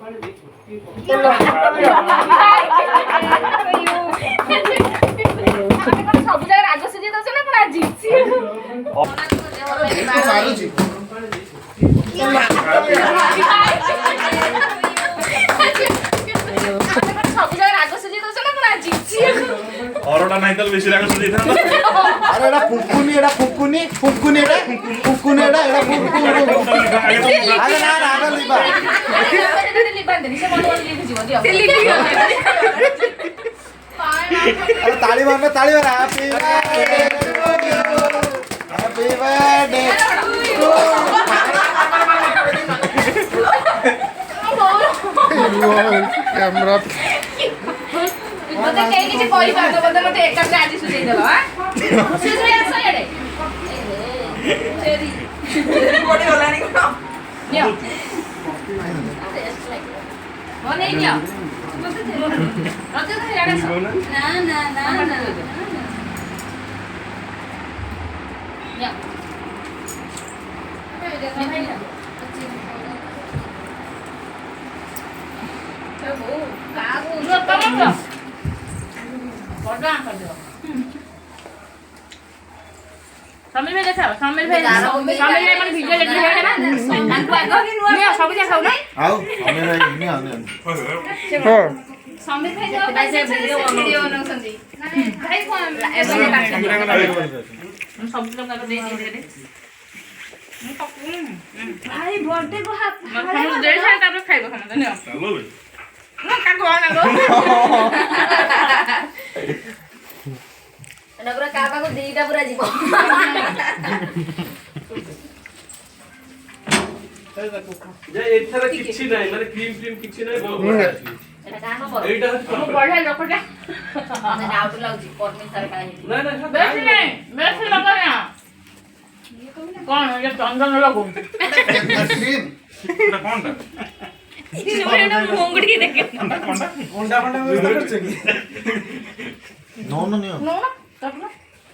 ସବୁ ଜାଗାରେ ରାଗ ସୁଝେଇ ଦଉଛ ନା କଣ ଆଜି? ସବୁ ଜାଗାରେ ରାଗ ସୁଝେଇ ଦଉଛ ନା କଣ ଆଜି? ଅରଟା ନାହିଁ ତାହେଲେ ବେଶୀ ରାଗ ସୁଝେଇଥାନ୍ତା। ଆରେ ଏଟା ଫୁକୁନି ଏଟା ଫୁକୁନି ଫୁକୁନି ଏଟା ଫୁକୁନି ଏଟା ଏଟା ଫୁକୁନି ଆରେ ନା ନା ଆଗ ଲିବା अरे ताली मारना हैप्पी बर्थडे कैमरा मते केही किछि कहि पार्दो बदे मते एकाग्र आजि सुझेइ देबा हां सुझेइ आस एडे चेरी बॉडी होलानी को नियो मने नियो मते तो याडे ना ना ना ना नियो चलो कागो लो तमो बड़ा कर दो समीर भाई देखा समीर भाई मन वीडियो लेके है ना तांको आगो नियो सब जा खाऊ ना आओ समीर भाई नियो हो समीर भाई जो पैसे वीडियो बनौसंदी भाई कोन एबे हम सब लोग का दे दे भाई बर्थडे को हाथ हम दे छा तब खाइबो हम नियो चलो भाई ना का कोन आगो नगरा काबा को दीटा पूरा जीव जे एथरा किछि नै माने क्रीम किछि नै बहुत बढिया अछि एटा काम पर एटा हछ बढिया लोकटा मने डाउट लाउची परमिट सरकार नै नै बेसी लगा ना कोन ये चंदन लगो क्रीम एटा कोनटा इनोरेना मोंगड़ी देखे कोनटा कोंडा कोंडा व्यवस्था करछ की नो नो नियो नो ना